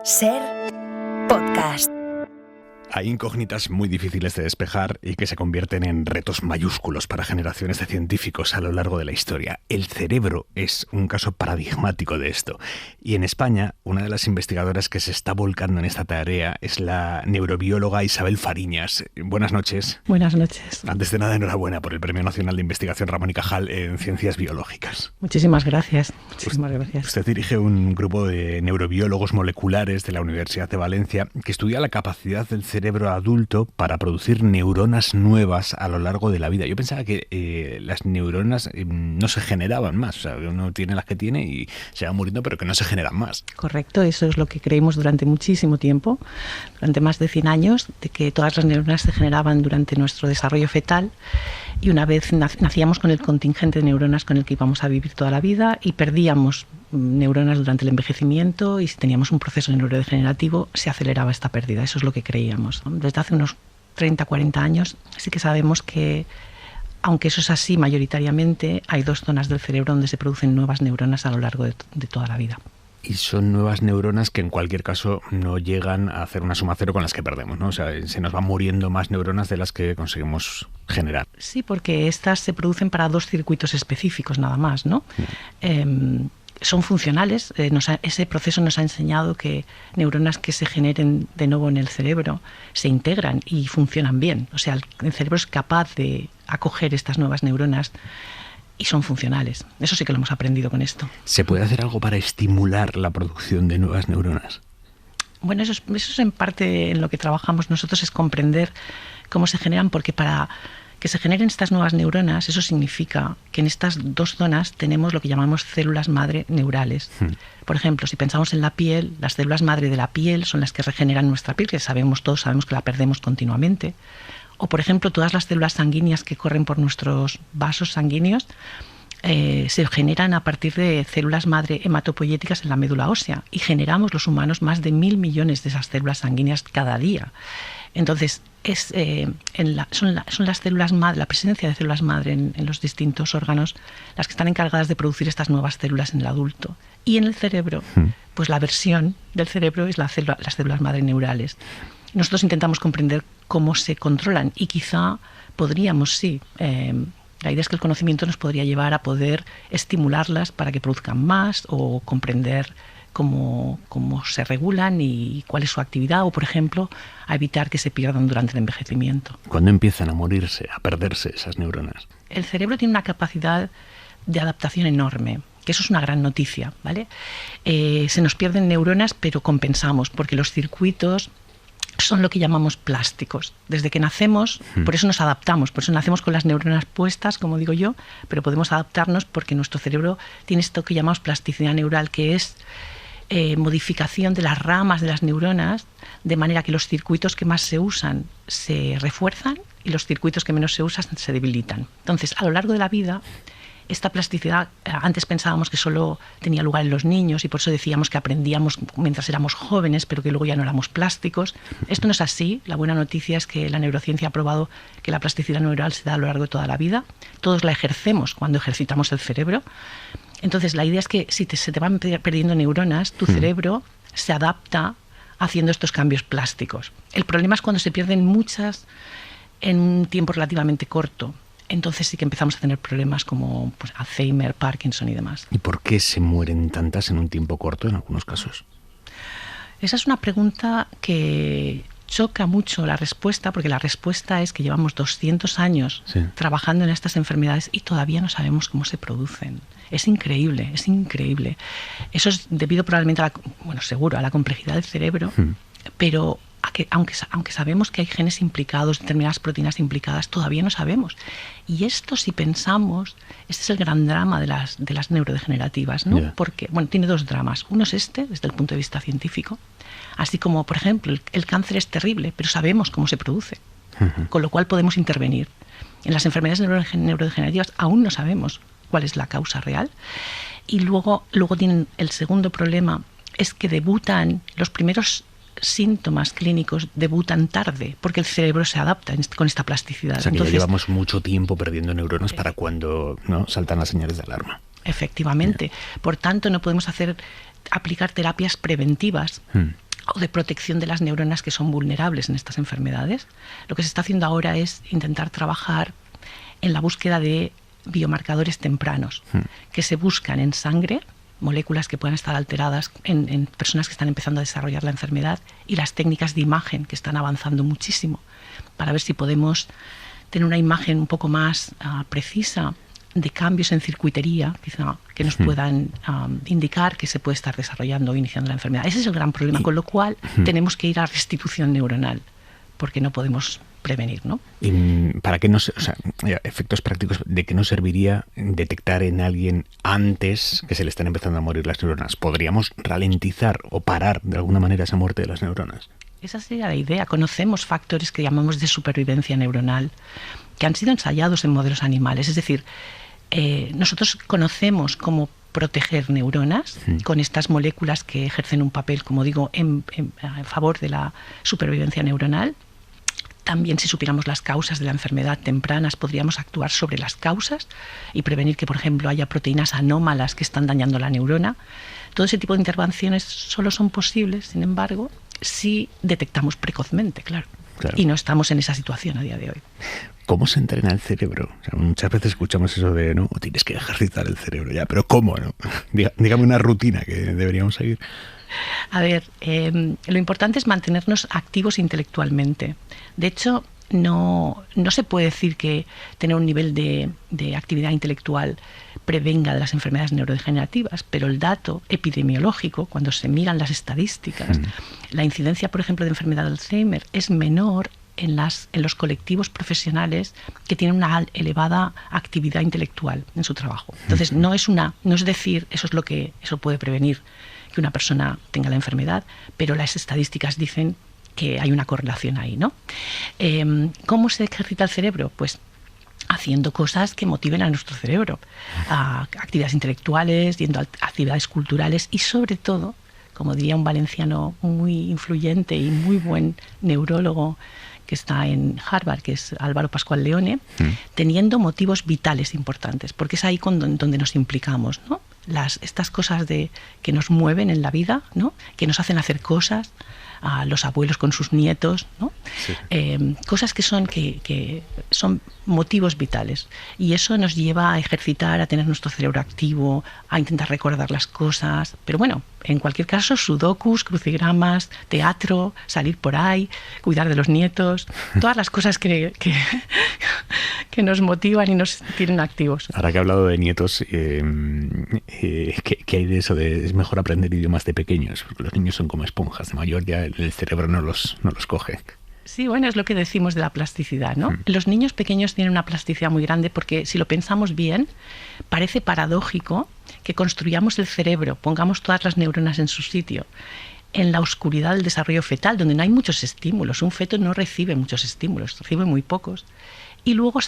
Ser podcast. Hay incógnitas muy difíciles de despejar y que se convierten en retos mayúsculos para generaciones de científicos a lo largo de la historia. El cerebro es un caso paradigmático de esto. Y en España, una de las investigadoras que se está volcando en esta tarea es la neurobióloga Isabel Fariñas. Buenas noches. Buenas noches. Antes de nada, enhorabuena por el Premio Nacional de Investigación Ramón y Cajal en Ciencias Biológicas. Muchísimas gracias. Muchísimas gracias. Usted dirige un grupo de neurobiólogos moleculares de la Universidad de Valencia que estudia la capacidad del cerebro adulto para producir neuronas nuevas a lo largo de la vida. Yo pensaba que las neuronas no se generaban más, o sea, uno tiene las que tiene y se va muriendo, pero que no se generan más. Correcto, eso es lo que creímos durante muchísimo tiempo, durante más de 100 años, de que todas las neuronas se generaban durante nuestro desarrollo fetal y una vez nacíamos con el contingente de neuronas con el que íbamos a vivir toda la vida y perdíamos neuronas durante el envejecimiento y si teníamos un proceso neurodegenerativo se aceleraba esta pérdida. Eso es lo que creíamos. Desde hace unos 30, 40 años sí que sabemos que, aunque eso es así mayoritariamente, hay dos zonas del cerebro donde se producen nuevas neuronas a lo largo de toda la vida. Y son nuevas neuronas que en cualquier caso no llegan a hacer una suma cero con las que perdemos, ¿no? O sea, se nos van muriendo más neuronas de las que conseguimos generar. Sí, porque estas se producen para dos circuitos específicos nada más, ¿no? Son funcionales. Ese proceso nos ha enseñado que neuronas que se generen de nuevo en el cerebro se integran y funcionan bien. O sea, el cerebro es capaz de acoger estas nuevas neuronas y son funcionales. Eso sí que lo hemos aprendido con esto. ¿Se puede hacer algo para estimular la producción de nuevas neuronas? Bueno, eso es en parte en lo que trabajamos nosotros, es comprender cómo se generan, porque para que se generen estas nuevas neuronas, eso significa que en estas dos zonas tenemos lo que llamamos células madre neurales. Por ejemplo, si pensamos en la piel, las células madre de la piel son las que regeneran nuestra piel, que todos sabemos que la perdemos continuamente. O, por ejemplo, todas las células sanguíneas que corren por nuestros vasos sanguíneos se generan a partir de células madre hematopoyéticas en la médula ósea y generamos los humanos más de 1.000 millones de esas células sanguíneas cada día. Entonces, son las células madre, la presencia de células madre en los distintos órganos las que están encargadas de producir estas nuevas células en el adulto. Y en el cerebro, pues la versión del cerebro es las células madre neurales. Nosotros intentamos comprender cómo se controlan y quizá podríamos, la idea es que el conocimiento nos podría llevar a poder estimularlas para que produzcan más o comprender cómo se regulan y cuál es su actividad o, por ejemplo, a evitar que se pierdan durante el envejecimiento. ¿Cuándo empiezan a morirse, a perderse esas neuronas? El cerebro tiene una capacidad de adaptación enorme, que eso es una gran noticia, ¿vale? Se nos pierden neuronas, pero compensamos, porque los circuitos son lo que llamamos plásticos. Desde que nacemos, por eso nos adaptamos, por eso nacemos con las neuronas puestas, como digo yo, pero podemos adaptarnos porque nuestro cerebro tiene esto que llamamos plasticidad neural, que es modificación de las ramas de las neuronas, de manera que los circuitos que más se usan se refuerzan y los circuitos que menos se usan se debilitan. Entonces, a lo largo de la vida, esta plasticidad, antes pensábamos que solo tenía lugar en los niños y por eso decíamos que aprendíamos mientras éramos jóvenes, pero que luego ya no éramos plásticos. Esto no es así. La buena noticia es que la neurociencia ha probado que la plasticidad neural se da a lo largo de toda la vida. Todos la ejercemos cuando ejercitamos el cerebro. Entonces, la idea es que si se te van perdiendo neuronas, tu cerebro se adapta haciendo estos cambios plásticos. El problema es cuando se pierden muchas en un tiempo relativamente corto. Entonces sí que empezamos a tener problemas como pues, Alzheimer, Parkinson y demás. ¿Y por qué se mueren tantas en un tiempo corto en algunos casos? Esa es una pregunta que choca mucho la respuesta, porque la respuesta es que llevamos 200 años trabajando en estas enfermedades y todavía no sabemos cómo se producen. Es increíble, es increíble. Eso es debido probablemente seguro, a la complejidad del cerebro, pero aunque sabemos que hay genes implicados, determinadas proteínas implicadas, todavía no sabemos. Y esto, si pensamos, este es el gran drama de las neurodegenerativas, ¿no? Yeah. Porque, tiene dos dramas. Uno es desde el punto de vista científico, así como, por ejemplo, el cáncer es terrible, pero sabemos cómo se produce, con lo cual podemos intervenir. En las enfermedades neurodegenerativas aún no sabemos cuál es la causa real. Y luego tienen el segundo problema, es que debutan los primeros síntomas clínicos debutan tarde, porque el cerebro se adapta con esta plasticidad. O sea, que ya llevamos mucho tiempo perdiendo neuronas para cuando saltan las señales de alarma. Efectivamente. Por tanto, no podemos aplicar terapias preventivas o de protección de las neuronas que son vulnerables en estas enfermedades. Lo que se está haciendo ahora es intentar trabajar en la búsqueda de biomarcadores tempranos que se buscan en sangre, moléculas que puedan estar alteradas en personas que están empezando a desarrollar la enfermedad, y las técnicas de imagen que están avanzando muchísimo para ver si podemos tener una imagen un poco más precisa de cambios en circuitería, quizá, que nos puedan indicar que se puede estar desarrollando o iniciando la enfermedad. Ese es el gran problema, con lo cual tenemos que ir a restitución neuronal, porque no podemos prevenir, ¿no? ¿Y para qué efectos prácticos de qué nos serviría detectar en alguien antes que se le están empezando a morir las neuronas? ¿Podríamos ralentizar o parar de alguna manera esa muerte de las neuronas? Esa sería la idea. Conocemos factores que llamamos de supervivencia neuronal, que han sido ensayados en modelos animales. Es decir, nosotros conocemos cómo proteger neuronas con estas moléculas que ejercen un papel, como digo, en favor de la supervivencia neuronal. También, si supiéramos las causas de la enfermedad tempranas, podríamos actuar sobre las causas y prevenir que, por ejemplo, haya proteínas anómalas que están dañando la neurona. Todo ese tipo de intervenciones solo son posibles, sin embargo, si detectamos precozmente, claro. Y no estamos en esa situación a día de hoy. ¿Cómo se entrena el cerebro? O sea, muchas veces escuchamos eso de, no, tienes que ejercitar el cerebro ya, pero ¿cómo? ¿No? Dígame una rutina que deberíamos seguir. A ver, lo importante es mantenernos activos intelectualmente. De hecho, no se puede decir que tener un nivel de actividad intelectual prevenga de las enfermedades neurodegenerativas, pero el dato epidemiológico, cuando se miran las estadísticas, la incidencia, por ejemplo, de enfermedad de Alzheimer es menor en los colectivos profesionales que tienen una elevada actividad intelectual en su trabajo. Entonces, no es decir, eso puede prevenir que una persona tenga la enfermedad, pero las estadísticas dicen que hay una correlación ahí, ¿no? ¿Cómo se ejercita el cerebro? Pues haciendo cosas que motiven a nuestro cerebro, actividades intelectuales, yendo a actividades culturales y, sobre todo, como diría un valenciano muy influyente y muy buen neurólogo que está en Harvard, que es Álvaro Pascual Leone, teniendo motivos vitales importantes, porque es ahí donde nos implicamos, ¿no? Estas cosas que nos mueven en la vida, ¿no? Que nos hacen hacer cosas, a los abuelos con sus nietos, ¿no? Sí. Cosas que son motivos vitales, y eso nos lleva a ejercitar, a tener nuestro cerebro activo, a intentar recordar las cosas, pero bueno, en cualquier caso, sudokus, crucigramas, teatro, salir por ahí, cuidar de los nietos, todas las cosas que nos motivan y nos tienen activos. Ahora que he hablado de nietos, ¿qué hay de eso de es mejor aprender idiomas de pequeños? Porque los niños son como esponjas, de mayor ya el cerebro no los coge. Sí, bueno, es lo que decimos de la plasticidad, ¿no? Los niños pequeños tienen una plasticidad muy grande porque, si lo pensamos bien, parece paradójico que construyamos el cerebro, pongamos todas las neuronas en su sitio, en la oscuridad del desarrollo fetal, donde no hay muchos estímulos. Un feto no recibe muchos estímulos, recibe muy pocos. Y luego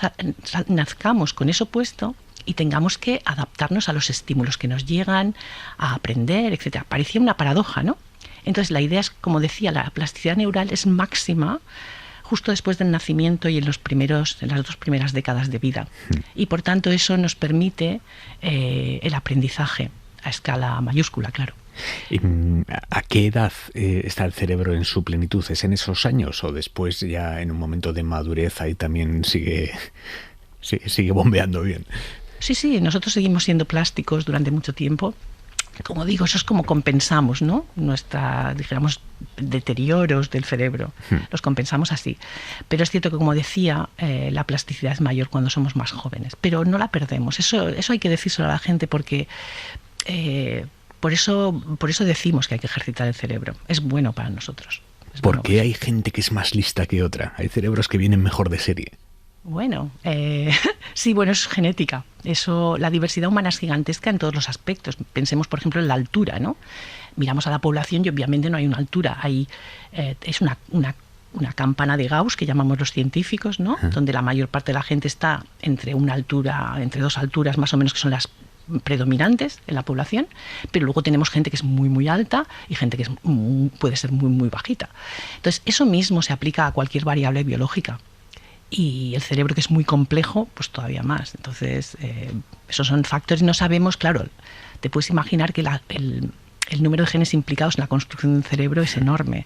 nazcamos con eso puesto y tengamos que adaptarnos a los estímulos que nos llegan, a aprender, etc. Parecía una paradoja, ¿no? Entonces, la idea es, como decía, la plasticidad neural es máxima justo después del nacimiento y en las 2 primeras décadas de vida. Y, por tanto, eso nos permite el aprendizaje a escala mayúscula, claro. ¿A qué edad está el cerebro en su plenitud? ¿Es en esos años o después, ya en un momento de madurez, ahí también sigue bombeando bien? Sí, nosotros seguimos siendo plásticos durante mucho tiempo. Como digo, eso es como compensamos, ¿no? Dijéramos, deterioros del cerebro. Los compensamos así. Pero es cierto que, como decía, la plasticidad es mayor cuando somos más jóvenes. Pero no la perdemos. Eso hay que decírselo a la gente porque por eso decimos que hay que ejercitar el cerebro. Es bueno para nosotros. ¿Por qué hay gente que es más lista que otra? Hay cerebros que vienen mejor de serie. Bueno, sí, eso es genética. La diversidad humana es gigantesca en todos los aspectos. Pensemos, por ejemplo, en la altura, ¿no? Miramos a la población y obviamente no hay una altura. Es una campana de Gauss, que llamamos los científicos, ¿no? Donde la mayor parte de la gente está entre 2 alturas más o menos, que son las predominantes en la población, pero luego tenemos gente que es muy muy alta y gente que puede ser muy muy bajita. Entonces, eso mismo se aplica a cualquier variable biológica. Y el cerebro, que es muy complejo, pues todavía más. Entonces, esos son factores. No sabemos, claro, te puedes imaginar que el número de genes implicados en la construcción del cerebro es enorme.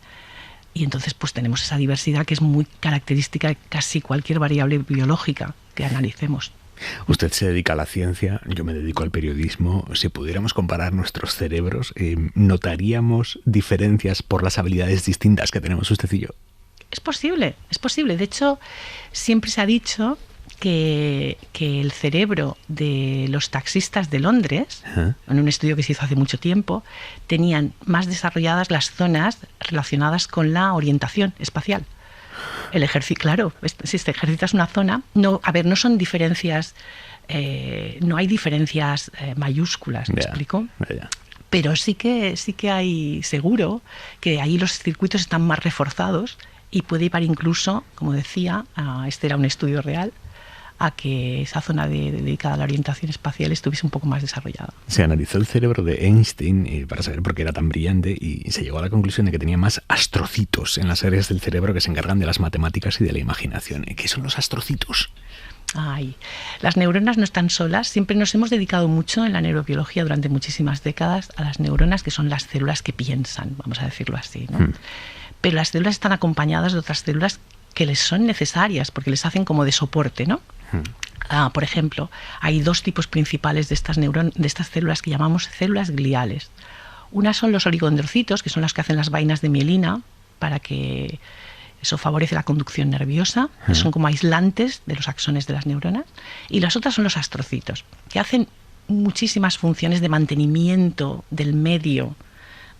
Y entonces pues tenemos esa diversidad que es muy característica de casi cualquier variable biológica que analicemos. Usted se dedica a la ciencia, yo me dedico al periodismo. Si pudiéramos comparar nuestros cerebros, ¿notaríamos diferencias por las habilidades distintas que tenemos usted y yo? Es posible, es posible. De hecho, siempre se ha dicho que el cerebro de los taxistas de Londres, en un estudio que se hizo hace mucho tiempo, tenían más desarrolladas las zonas relacionadas con la orientación espacial. El ejercicio, claro, si te ejercitas una zona, no son diferencias, no hay diferencias mayúsculas, ¿me explico? Pero sí que hay, seguro, que ahí los circuitos están más reforzados y puede llevar incluso, como decía, este era un estudio real, a que esa zona dedicada a la orientación espacial estuviese un poco más desarrollada. Se analizó el cerebro de Einstein para saber por qué era tan brillante y se llegó a la conclusión de que tenía más astrocitos en las áreas del cerebro que se encargan de las matemáticas y de la imaginación. ¿Qué son los astrocitos? Las neuronas no están solas. Siempre nos hemos dedicado mucho en la neurobiología durante muchísimas décadas a las neuronas, que son las células que piensan, vamos a decirlo así, ¿no? Pero las células están acompañadas de otras células que les son necesarias porque les hacen como de soporte, ¿no? Por ejemplo, hay dos tipos principales de estas células que llamamos células gliales. Unas son los oligodendrocitos, que son las que hacen las vainas de mielina, para que eso favorece la conducción nerviosa, que son como aislantes de los axones de las neuronas. Y las otras son los astrocitos, que hacen muchísimas funciones de mantenimiento del medio,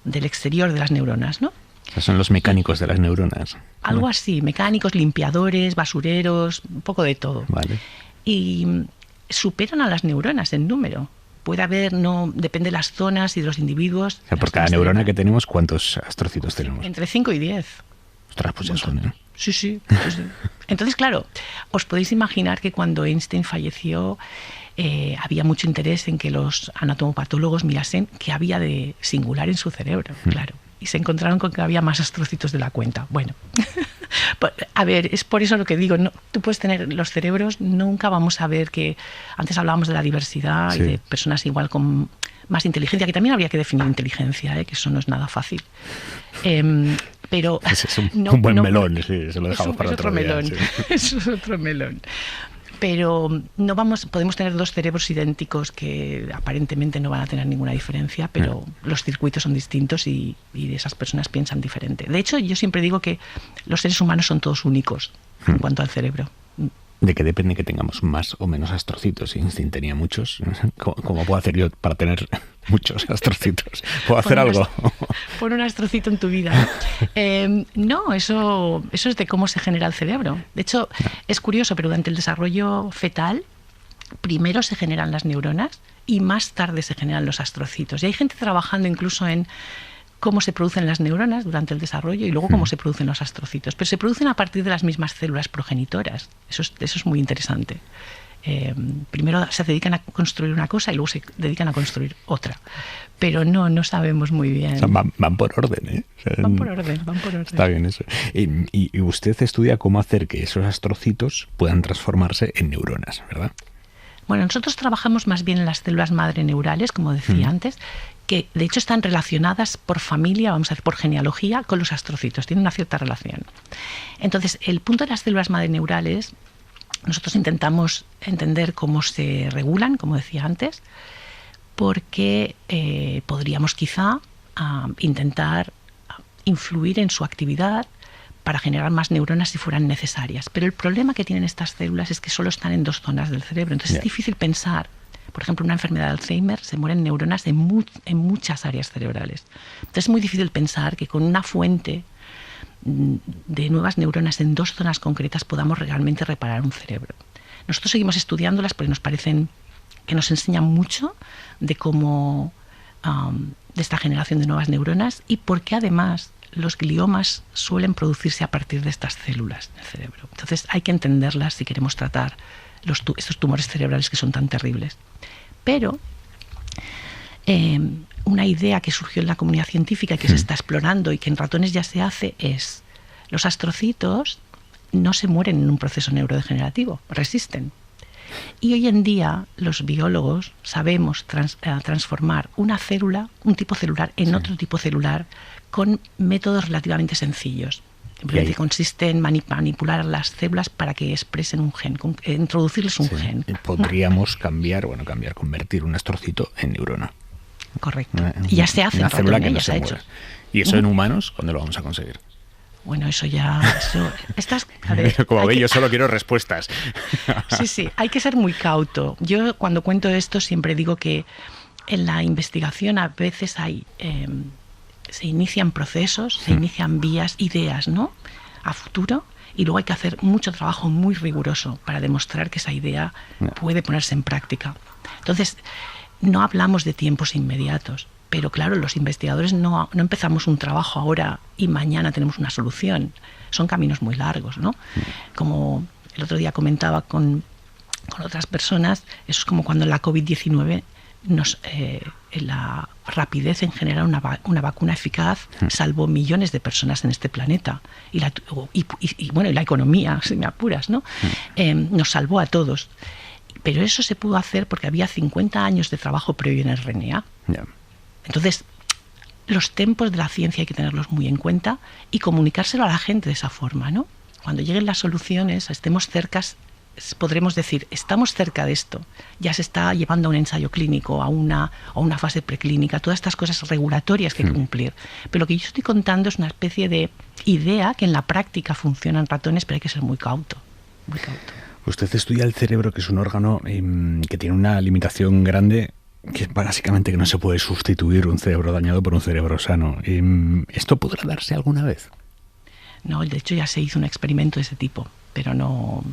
del exterior de las neuronas, ¿no? O sea, son los mecánicos de las neuronas. Algo así, mecánicos, limpiadores, basureros, un poco de todo. Vale. Y superan a las neuronas en número. Puede haber, depende de las zonas y de los individuos. O sea, por cada neurona que tenemos, ¿cuántos astrocitos tenemos? Entre 5 y 10. Ostras, pues ya son, ¿eh? Sí. Entonces, claro, os podéis imaginar que cuando Einstein falleció había mucho interés en que los anatomopatólogos mirasen qué había de singular en su cerebro, claro. Y se encontraron con que había más astrocitos de la cuenta. Bueno, a ver, es por eso lo que digo, tú puedes tener los cerebros, nunca vamos a ver que... Antes hablábamos de la diversidad y de personas igual con más inteligencia, que también habría que definir inteligencia, que eso no es nada fácil. Pero ese es un buen melón, sí, se lo dejamos para otro día. Sí. Eso es otro melón. Pero podemos tener dos cerebros idénticos que aparentemente no van a tener ninguna diferencia, pero los circuitos son distintos y esas personas piensan diferente. De hecho, yo siempre digo que los seres humanos son todos únicos en cuanto al cerebro. ¿De qué depende que tengamos más o menos astrocitos? Einstein tenía muchos. ¿Cómo puedo hacer yo para tener muchos astrocitos? ¿Puedo hacer algo? Pon un astrocito en tu vida. No, eso es de cómo se genera el cerebro. De hecho, es curioso, pero durante el desarrollo fetal, primero se generan las neuronas y más tarde se generan los astrocitos. Y hay gente trabajando incluso en cómo se producen las neuronas durante el desarrollo y luego cómo se producen los astrocitos. Pero se producen a partir de las mismas células progenitoras. Eso es muy interesante. Primero se dedican a construir una cosa y luego se dedican a construir otra. Pero no sabemos muy bien. O sea, van por orden, ¿eh? O sea, van por orden. Está bien eso. Y usted estudia cómo hacer que esos astrocitos puedan transformarse en neuronas, ¿verdad? Bueno, nosotros trabajamos más bien en las células madre neurales, como decía antes, que de hecho están relacionadas por familia, vamos a decir, por genealogía, con los astrocitos. Tienen una cierta relación. Entonces, el punto de las células madre neurales, nosotros intentamos entender cómo se regulan, como decía antes, porque podríamos quizá intentar influir en su actividad para generar más neuronas si fueran necesarias. Pero el problema que tienen estas células es que solo están en dos zonas del cerebro. Entonces es difícil pensar. Por ejemplo, una enfermedad de Alzheimer se mueren neuronas en muchas áreas cerebrales. Entonces es muy difícil pensar que con una fuente de nuevas neuronas en dos zonas concretas podamos realmente reparar un cerebro. Nosotros seguimos estudiándolas porque nos parecen que nos enseñan mucho de cómo de esta generación de nuevas neuronas y porque además los gliomas suelen producirse a partir de estas células del cerebro. Entonces hay que entenderlas si queremos tratar estos tumores cerebrales que son tan terribles. Pero una idea que surgió en la comunidad científica y que se está explorando y que en ratones ya se hace es: los astrocitos no se mueren en un proceso neurodegenerativo, resisten. Y hoy en día los biólogos sabemos transformar una célula, un tipo celular, en otro tipo celular con métodos relativamente sencillos. Que consiste en manipular las células para que expresen un gen, introducirles un gen. Podríamos convertir un astrocito en neurona. Correcto. Y ya se hace. Una célula que no ya se ha mueve. hecho. ¿Y eso en humanos cuándo lo vamos a conseguir? Bueno, eso ya... Como veis, yo solo quiero respuestas. Sí, hay que ser muy cauto. Yo cuando cuento esto siempre digo que en la investigación a veces se inician procesos, se inician vías, ideas, ¿no?, a futuro, y luego hay que hacer mucho trabajo muy riguroso para demostrar que esa idea puede ponerse en práctica. Entonces, no hablamos de tiempos inmediatos, pero claro, los investigadores no empezamos un trabajo ahora y mañana tenemos una solución. Son caminos muy largos, ¿no? Como el otro día comentaba con otras personas, eso es como cuando la COVID-19 la rapidez en generar una vacuna eficaz salvó millones de personas en este planeta y la economía, si me apuras, ¿no? Nos salvó a todos, pero eso se pudo hacer porque había 50 años de trabajo previo en el RNA. Entonces los tiempos de la ciencia hay que tenerlos muy en cuenta y comunicárselo a la gente de esa forma, ¿no? Cuando lleguen las soluciones, estemos cercas, podremos decir, estamos cerca de esto, ya se está llevando a un ensayo clínico, a una fase preclínica, todas estas cosas regulatorias que hay que cumplir. Pero lo que yo estoy contando es una especie de idea que en la práctica funciona en ratones, pero hay que ser muy cauto, muy cauto. Usted estudia el cerebro, que es un órgano que tiene una limitación grande, que es básicamente que no se puede sustituir un cerebro dañado por un cerebro sano. ¿Esto podrá darse alguna vez? No, de hecho ya se hizo un experimento de ese tipo, pero no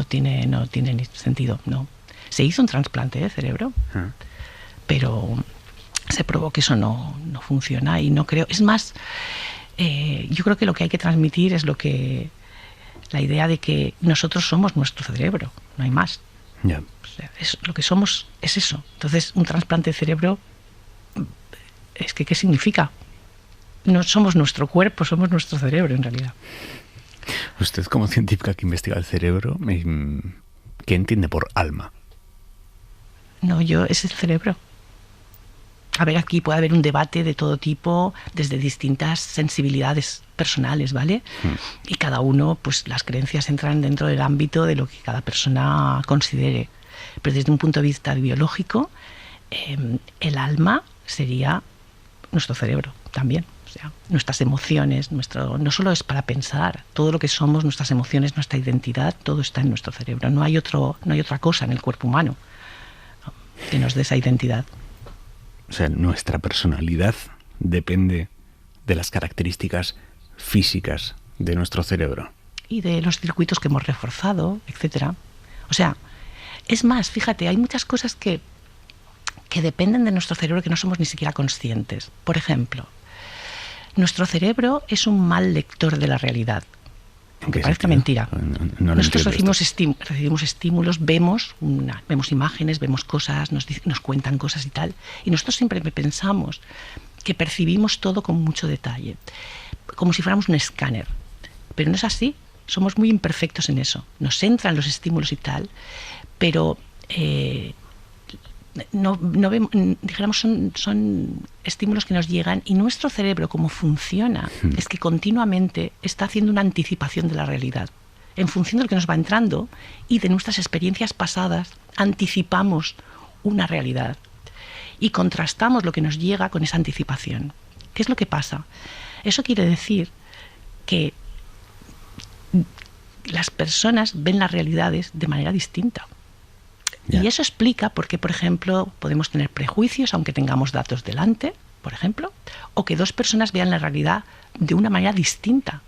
tiene ni sentido, no. Se hizo un trasplante de cerebro, pero se probó que eso no funciona y no creo. Es más, yo creo que lo que hay que transmitir es la idea de que nosotros somos nuestro cerebro, no hay más. Yeah. O sea, lo que somos es eso. Entonces, un trasplante de cerebro, es que ¿qué significa? No somos nuestro cuerpo, somos nuestro cerebro en realidad. Usted, como científica que investiga el cerebro, ¿qué entiende por alma? No, es el cerebro. A ver, aquí puede haber un debate de todo tipo, desde distintas sensibilidades personales, ¿vale? Y cada uno, pues las creencias entran dentro del ámbito de lo que cada persona considere. Pero desde un punto de vista biológico, el alma sería nuestro cerebro también. O sea, nuestras emociones, no solo es para pensar, todo lo que somos, nuestras emociones, nuestra identidad, todo está en nuestro cerebro. No hay otra cosa en el cuerpo humano que nos dé esa identidad. O sea, nuestra personalidad depende de las características físicas de nuestro cerebro. Y de los circuitos que hemos reforzado, etcétera. O sea, es más, fíjate, hay muchas cosas que dependen de nuestro cerebro que no somos ni siquiera conscientes. Por ejemplo, nuestro cerebro es un mal lector de la realidad. Aunque parezca mentira. Nosotros recibimos estímulos, vemos imágenes, vemos cosas, nos cuentan cosas y tal. Y nosotros siempre pensamos que percibimos todo con mucho detalle, como si fuéramos un escáner. Pero no es así. Somos muy imperfectos en eso. Nos entran los estímulos y tal, pero no vemos, dijéramos, son estímulos que nos llegan y nuestro cerebro, como funciona, es que continuamente está haciendo una anticipación de la realidad. En función de lo que nos va entrando y de nuestras experiencias pasadas, anticipamos una realidad y contrastamos lo que nos llega con esa anticipación. ¿Qué es lo que pasa? Eso quiere decir que las personas ven las realidades de manera distinta. Y eso explica por qué, por ejemplo, podemos tener prejuicios aunque tengamos datos delante, por ejemplo, o que dos personas vean la realidad de una manera distinta.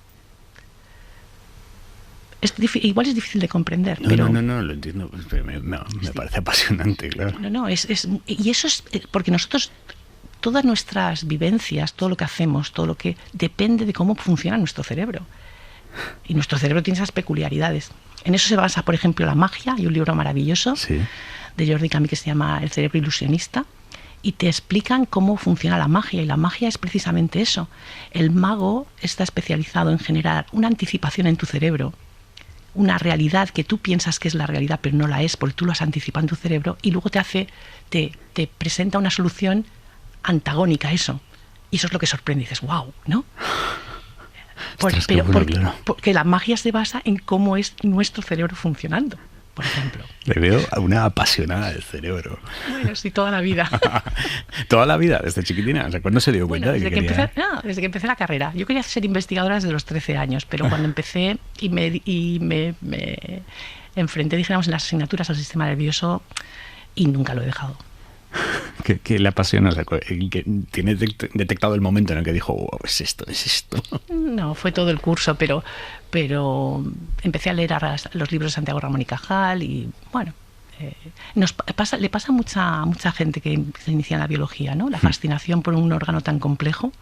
Igual es difícil de comprender. No, lo entiendo. Me parece apasionante, claro. Y eso es porque nosotros, todas nuestras vivencias, todo lo que hacemos, todo lo que depende de cómo funciona nuestro cerebro. Y nuestro cerebro tiene esas peculiaridades. En eso se basa, por ejemplo, la magia. Hay un libro maravilloso de Jordi Camus que se llama El cerebro ilusionista y te explican cómo funciona la magia. Y la magia es precisamente eso. El mago está especializado en generar una anticipación en tu cerebro una realidad que tú piensas que es la realidad, pero no la es, porque tú lo has anticipado en tu cerebro, y luego te presenta una solución antagónica a eso. Y eso es lo que sorprende. Y dices, wow, ¿no? Ostras, Porque la magia se basa en cómo es nuestro cerebro funcionando, por ejemplo. Le veo a una apasionada del cerebro. Bueno, sí, toda la vida. Toda la vida, desde chiquitina. O sea, ¿cuándo se dio cuenta de que quería...? Desde que empecé la carrera. Yo quería ser investigadora desde los 13 años, pero cuando empecé y me enfrenté, dijéramos, en las asignaturas al sistema nervioso, y nunca lo he dejado. ¿Qué le apasiona? O sea, que ¿tiene detectado el momento en el que dijo, wow, es esto? No, fue todo el curso, pero empecé a leer los libros de Santiago Ramón y Cajal y, bueno, le pasa a mucha gente que se inicia en la biología, ¿no? La fascinación por un órgano tan complejo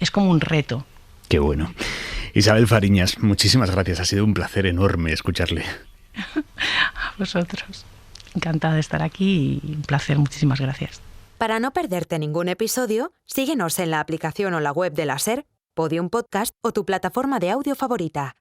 es como un reto. Qué bueno. Isabel Fariñas, muchísimas gracias. Ha sido un placer enorme escucharle. A vosotros. Encantada de estar aquí y un placer. Muchísimas gracias. Para no perderte ningún episodio, síguenos en la aplicación o la web de la SER, Podium Podcast o tu plataforma de audio favorita.